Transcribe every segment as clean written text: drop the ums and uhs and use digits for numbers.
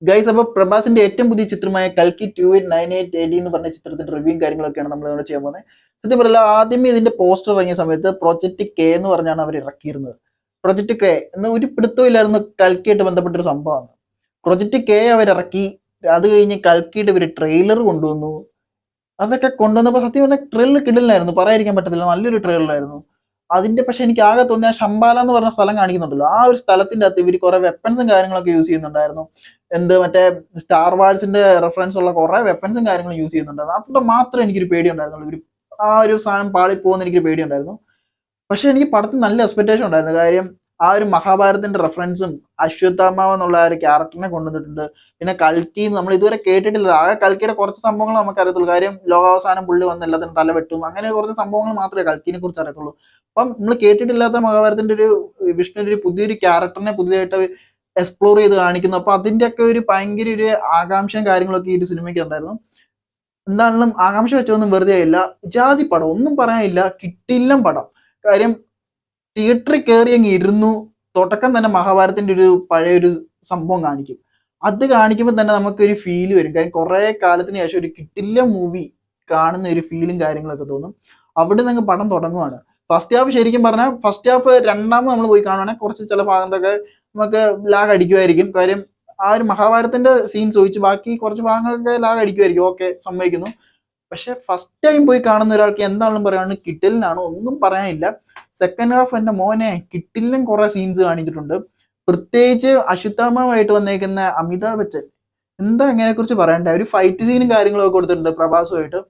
Guys, അപ്പോൾ പ്രഭാസിന്റെ ഏറ്റവും പുതിയ ചിത്രമായ കൽക്കി 2898 AD എന്ന് പറഞ്ഞ ചിത്രത്തിന്റെ റിവ്യൂയും കാര്യങ്ങളൊക്കെയാണ് നമ്മൾ ഇവിടെ ചെയ്യാൻ പോകുന്നത്. സത്യം പറയില്ല, ആദ്യമേ ഇതിന്റെ പോസ്റ്റർ ഇറങ്ങിയ സമയത്ത് പ്രൊജക്ട് കെ എന്ന് പറഞ്ഞാണ് അവർ ഇറക്കിയിരുന്നത്. പ്രൊജക്ട് കെ എന്ന ഒരു പിടുത്തവും ഇല്ലായിരുന്നു കൽക്കിയായിട്ട് ബന്ധപ്പെട്ടൊരു സംഭവമാണ്. പ്രൊജക്ട് കെ അവരിറക്കി, അത് കഴിഞ്ഞ് കൽക്കിയുടെ ഇവർ ട്രെയിലർ കൊണ്ടുവന്നു. അതൊക്കെ കൊണ്ടുവന്നപ്പോൾ സത്യം പറഞ്ഞാൽ ട്രെയിലർ കിടലായിരുന്നു, പറയാതിരിക്കാൻ പറ്റത്തില്ല, നല്ലൊരു ട്രെയിലറായിരുന്നു. അതിന്റെ പക്ഷെ എനിക്ക് ആകെ തോന്നിയ ശംബാല എന്ന് പറഞ്ഞ സ്ഥലം കാണിക്കുന്നുണ്ടല്ലോ, ആ ഒരു സ്ഥലത്തിന്റെ അകത്ത് ഇവർ കുറെ വെപ്പൺസും കാര്യങ്ങളൊക്കെ യൂസ് ചെയ്യുന്നുണ്ടായിരുന്നു. മറ്റേ സ്റ്റാർ വാഴ്സിന്റെ റെഫറൻസ് ഉള്ള കുറെ വെപ്പൺസും കാര്യങ്ങളും യൂസ് ചെയ്യുന്നുണ്ടായിരുന്നു. അതുകൊണ്ട് മാത്രമേ എനിക്കൊരു പേടി ഉണ്ടായിരുന്നുള്ളൂ, ഇവർ ആ ഒരു സാധനം പാളിപ്പോകുന്ന എനിക്കൊരു പേടി ഉണ്ടായിരുന്നു. പക്ഷെ എനിക്ക് പടത്തിൽ നല്ല എക്സ്പെക്ടേഷൻ ഉണ്ടായിരുന്നു. കാര്യം ആ ഒരു മഹാഭാരതത്തിന്റെ റെഫറൻസും അശ്വത്ഥാമാവ് എന്നുള്ള ആ ഒരു ക്യാരക്ടറിനെ കൊണ്ടുവന്നിട്ടുണ്ട്. പിന്നെ കൽക്കി നമ്മൾ ഇതുവരെ കേട്ടിട്ടില്ല, ആകെ കൽക്കിയുടെ കുറച്ച് സംഭവങ്ങൾ നമുക്ക് അറിയത്തുള്ളൂ. കാര്യം ലോകാവസാനം പുള്ളി വന്ന് എല്ലാത്തിനും തലവെട്ടും, അങ്ങനെ കുറച്ച് സംഭവങ്ങൾ മാത്രമേ കൽക്കിനെ കുറിച്ച് അറിയത്തുള്ളൂ. അപ്പം നമ്മൾ കേട്ടിട്ടില്ലാത്ത മഹാഭാരതത്തിന്റെ ഒരു വിഷ്ണുവിന്റെ ഒരു പുതിയൊരു ക്യാരക്ടറിനെ പുതിയതായിട്ട് എക്സ്പ്ലോർ ചെയ്ത് കാണിക്കുന്നു. അപ്പൊ അതിന്റെയൊക്കെ ഒരു ഭയങ്കര ഒരു ആകാംക്ഷയും കാര്യങ്ങളൊക്കെ ഈ ഒരു സിനിമയ്ക്ക് ഉണ്ടായിരുന്നു. എന്താണെങ്കിലും ആകാംക്ഷ വെച്ചൊന്നും വെറുതെ ആയില്ല. ജാതി പടം, ഒന്നും പറയാനില്ല, കിട്ടില്ല പടം. കാര്യം തിയേറ്ററിൽ കയറി അങ്ങ് ഇരുന്നു. തുടക്കം തന്നെ മഹാഭാരതത്തിന്റെ ഒരു പഴയ ഒരു സംഭവം കാണിക്കും. അത് കാണിക്കുമ്പോൾ തന്നെ നമുക്കൊരു ഫീല് വരും. കാര്യം കുറെ കാലത്തിന് ശേഷം ഒരു കിട്ടില്ല മൂവി കാണുന്ന ഒരു ഫീലും കാര്യങ്ങളൊക്കെ തോന്നും. അവിടെ നിന്ന് പടം തുടങ്ങുവാണ്. ഫസ്റ്റ് ഹാഫ് ശരിക്കും പറഞ്ഞാൽ ഫസ്റ്റ് ഹാഫ് രണ്ടാമത് നമ്മൾ പോയി കാണുവാണെങ്കിൽ കുറച്ച് ചില ഭാഗത്തൊക്കെ നമുക്ക് ലാഗ് അടിക്കുമായിരിക്കും. കാര്യം ആ ഒരു മഹാഭാരതത്തിന്റെ സീൻസ് ഒഴിച്ച് ബാക്കി കുറച്ച് ഭാഗങ്ങളൊക്കെ ലാഗ് അടിക്കുമായിരിക്കും, ഓക്കെ, സമ്മതിക്കുന്നു. പക്ഷെ ഫസ്റ്റ് ടൈം പോയി കാണുന്ന ഒരാൾക്ക് എന്താണെന്നും പറയുകയാണെങ്കിൽ കിട്ടിലിനാണ്, ഒന്നും പറയാനില്ല. സെക്കൻഡ് ഹാഫ് എന്റെ മോനെ കിട്ടിലും കുറെ സീൻസ് കാണിച്ചിട്ടുണ്ട്. പ്രത്യേകിച്ച് അശ്വത്ഥാമാവായിട്ട് വന്നേക്കുന്ന അമിതാഭ് ബച്ചൻ, എന്താ അതിനെ കുറിച്ച് പറയണ്ടേ, ഒരു ഫൈറ്റ് സീനും കാര്യങ്ങളൊക്കെ കൊടുത്തിട്ടുണ്ട് പ്രഭാസുമായിട്ട്.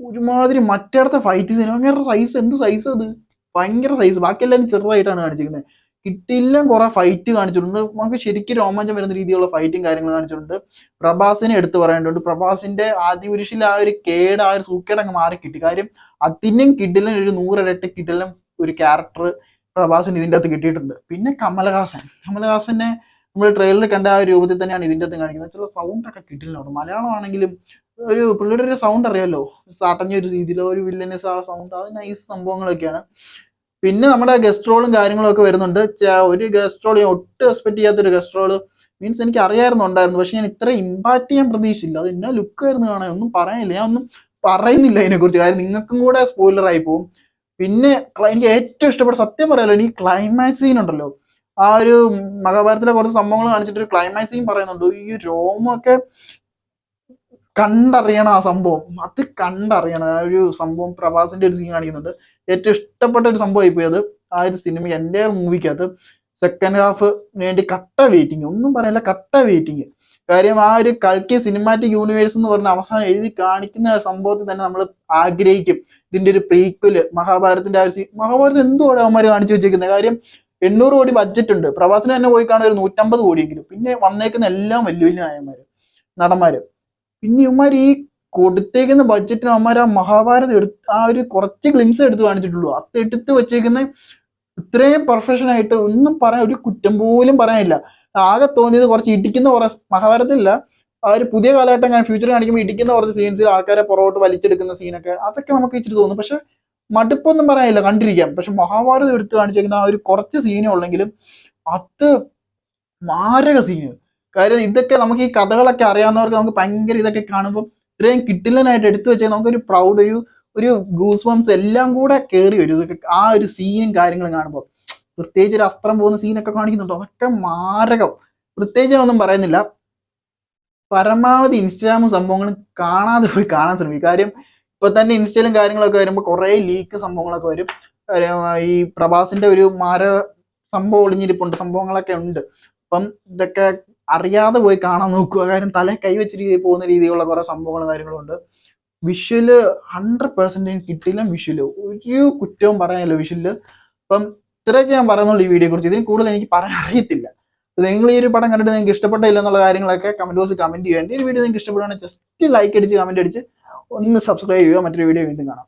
ഒരുമാതിരി മറ്റേടത്തെ ഫൈറ്റ് സീൻ, ഭയങ്കര സൈസ്, എന്ത് സൈസ് അത്, ഭയങ്കര സൈസ്. ബാക്കി എല്ലാവരും ചെറുതായിട്ടാണ് കാണിച്ചിരിക്കുന്നത്. കിട്ടിലും കുറെ ഫൈറ്റ് കാണിച്ചിട്ടുണ്ട്. നമുക്ക് ശരിക്കും രോമാഞ്ചം വരുന്ന രീതിയിലുള്ള ഫൈറ്റും കാര്യങ്ങളും കാണിച്ചിട്ടുണ്ട്. പ്രഭാസിനെ എടുത്തു പറയേണ്ടതുണ്ട്. പ്രഭാസിന്റെ ആദ്യ പുരുഷിൽ ആ ഒരു കേട്, ആ ഒരു സൂക്കേട് അങ്ങ് മാറി കിട്ടി. കാര്യം അതിനും കിട്ടിലും ഒരു 100 ഇരട്ടി കിട്ടിലും ഒരു ക്യാരക്ടർ പ്രഭാസിന് ഇതിൻ്റെ അകത്ത് കിട്ടിയിട്ടുണ്ട്. പിന്നെ കമലഹാസനെ നമ്മൾ ട്രെയിലറിൽ കണ്ട ആ ഒരു രൂപത്തിൽ തന്നെയാണ് ഇതിൻ്റെ അകത്ത് കാണിക്കുന്നത്. ചില സൗണ്ടൊക്കെ കിട്ടില്ലുണ്ട്. മലയാളം ആണെങ്കിലും ഒരു പുള്ളിയുടെ ഒരു സൗണ്ട് അറിയാലോ, സാട്ടഞ്ഞ ഒരു രീതിയിലോ ഒരു വില്ലനസ് ആ സൗണ്ട്, അത് നൈസ് സംഭവങ്ങളൊക്കെയാണ്. പിന്നെ നമ്മുടെ ഗസ്റ്റ് റോളും കാര്യങ്ങളും ഒക്കെ വരുന്നുണ്ട്. ഒരു ഗസ്റ്റ് റോൾ ഞാൻ ഒട്ടും എക്സ്പെക്ട് ചെയ്യാത്തൊരു ഗസ്റ്റ് റോള്, മീൻസ് എനിക്ക് അറിയാമായിരുന്നു, പക്ഷെ ഞാൻ ഇത്ര ഇമ്പാക്ട് ചെയ്യാൻ പ്രതീക്ഷിച്ചില്ല. അത് എന്നാ ലുക്കായിരുന്നു കാണാൻ, ഒന്നും പറയാനില്ല, ഞാൻ ഒന്നും പറയുന്നില്ല അതിനെക്കുറിച്ച്, കാര്യം നിങ്ങൾക്കും കൂടെ സ്പോയിലർ ആയി പോകും. പിന്നെ എനിക്ക് ഏറ്റവും ഇഷ്ടപ്പെട്ട, സത്യം പറയാലോ, ഈ ക്ലൈമാക്സ് സീൻ ഉണ്ടല്ലോ, ആ ഒരു മഹാഭാരതത്തിലെ കുറച്ച് സംഭവങ്ങൾ കാണിച്ചിട്ട് ഒരു ക്ലൈമാക്സ് സീൻ പറയുന്നുണ്ട്. ഈ രോമൊക്കെ കണ്ടറിയണം, ആ സംഭവം അത് കണ്ടറിയണം. ആ ഒരു സംഭവം പ്രഭാസിന്റെ ഒരു സീൻ കാണിക്കുന്നുണ്ട്. ഏറ്റവും ഇഷ്ടപ്പെട്ട ഒരു സംഭവം പോയി അത് ആ ഒരു സിനിമ, എൻ്റെ മൂവിക്കകത്ത്. സെക്കൻഡ് ഹാഫ് വേണ്ടി കട്ട വെയിറ്റിങ്, ഒന്നും പറയില്ല, കട്ട വെയിറ്റിങ്. കാര്യം ആ ഒരു കൽക്കി സിനിമാറ്റിക് യൂണിവേഴ്സ് എന്ന് പറഞ്ഞ അവസാനം എഴുതി കാണിക്കുന്ന സംഭവത്തിൽ തന്നെ നമ്മൾ ആഗ്രഹിക്കും ഇതിന്റെ ഒരു പ്രീക്വല്, മഹാഭാരതത്തിന്റെ ആ ഒരു മഹാഭാരതം എന്തുകൊണ്ട് അവന്മാർ കാണിച്ചു വെച്ചേക്കുന്നത്. കാര്യം 800 കോടി ബഡ്ജറ്റ് ഉണ്ട്, പ്രഭാസിന് തന്നെ പോയി കാണാൻ ഒരു 150 കോടിയെങ്കിലും. പിന്നെ വന്നേക്കുന്ന എല്ലാം വലിയ വലിയ നായന്മാര്, നടന്മാര്. പിന്നെ ഇവന്മാർ ഈ കൊടുത്തേക്കുന്ന ബഡ്ജറ്റിന് അവന്മാർ ആ മഹാഭാരതം ആ ഒരു കുറച്ച് ഗ്ലിംസ് എടുത്ത് കാണിച്ചിട്ടുള്ളൂ. അത് എടുത്ത് വെച്ചേക്കുന്ന ഇത്രയും പെർഫെക്ഷൻ ആയിട്ട് ഒന്നും പറയാൻ, ഒരു കുറ്റം പോലും പറയാനില്ല. ആകെ തോന്നിയത് കുറച്ച് ഇടിക്കുന്ന കുറെ, മഹാഭാരതത്തില്ല, ആ ഒരു പുതിയ കാലഘട്ടം ഫ്യൂച്ചർ കാണിക്കുമ്പോൾ ഇടിക്കുന്ന കുറച്ച് സീൻസ്, ആൾക്കാരെ പുറകോട്ട് വലിച്ചെടുക്കുന്ന സീനൊക്കെ, അതൊക്കെ നമുക്ക് ഇച്ചിരി തോന്നും. പക്ഷെ മടുപ്പൊന്നും പറയാനില്ല, കണ്ടിരിക്കാം. പക്ഷെ മഹാഭാരതം എടുത്ത് കാണിച്ചേക്കുന്ന ആ ഒരു കുറച്ച് സീനേ ഉള്ളെങ്കിലും അത് മാരക സീന്. കാര്യം ഇതൊക്കെ നമുക്ക് ഈ കഥകളൊക്കെ അറിയാവുന്നവർക്ക് നമുക്ക് ഭയങ്കര ഇതൊക്കെ കാണുമ്പോൾ ഇത്രയും കിട്ടില്ലനായിട്ട് എടുത്തു വെച്ചാൽ നമുക്കൊരു പ്രൗഡ്, ഒരു ഗൂസ് ബംസ് എല്ലാം കൂടെ കയറി വരും ഇതൊക്കെ, ആ ഒരു സീനും കാര്യങ്ങളും കാണുമ്പോൾ. പ്രത്യേകിച്ച് ഒരു അസ്ത്രം പോകുന്ന സീനൊക്കെ കാണിക്കുന്നുണ്ടോ, അതൊക്കെ മാരകം. പ്രത്യേകിച്ച് ഒന്നും പറയുന്നില്ല, പരമാവധി ഇൻസ്റ്റാഗ്രാമും സംഭവങ്ങളും കാണാതെ പോയി കാണാൻ ശ്രമിക്കും. കാര്യം ഇപ്പൊ തന്നെ ഇൻസ്റ്റയിലും കാര്യങ്ങളൊക്കെ വരുമ്പോൾ കുറെ ലീക്ക് സംഭവങ്ങളൊക്കെ വരും. ഈ പ്രഭാസിന്റെ ഒരു സംഭവം ഒളിഞ്ഞിരിപ്പുണ്ട്, സംഭവങ്ങളൊക്കെ ഉണ്ട്. അപ്പം ഇതൊക്കെ അറിയാതെ പോയി കാണാൻ നോക്കുക. കാര്യം തല കൈവച്ച് രീതിയിൽ പോകുന്ന രീതിയിലുള്ള കുറെ സംഭവങ്ങളും കാര്യങ്ങളുണ്ട്. വിഷ്വല് 100% കിട്ടില്ല. വിഷ്വല് ഒരു കുറ്റവും പറയാനില്ല വിഷ്വല്. അപ്പം ഇത്രയൊക്കെ ഞാൻ പറയുന്നുള്ളൂ ഈ വീഡിയോയെ കുറിച്ച്. ഇതിന് കൂടുതൽ എനിക്ക് പറയാൻ അറിയത്തില്ല. നിങ്ങൾ ഈ ഒരു പടം കണ്ടിട്ട് നിങ്ങൾക്ക് ഇഷ്ടപ്പെട്ടില്ല എന്നുള്ള കാര്യങ്ങളൊക്കെ കമന്റ് ബോക്സിൽ കമന്റ് ചെയ്യുക. എൻ്റെ ഒരു വീഡിയോ നിങ്ങൾക്ക് ഇഷ്ടപ്പെടുകയാണെങ്കിൽ ജസ്റ്റ് ലൈക്ക് അടിച്ച് കമന്റ് അടിച്ച് ഒന്ന് സബ്സ്ക്രൈബ് ചെയ്യുക. മറ്റൊരു വീഡിയോ വീണ്ടും കാണാം.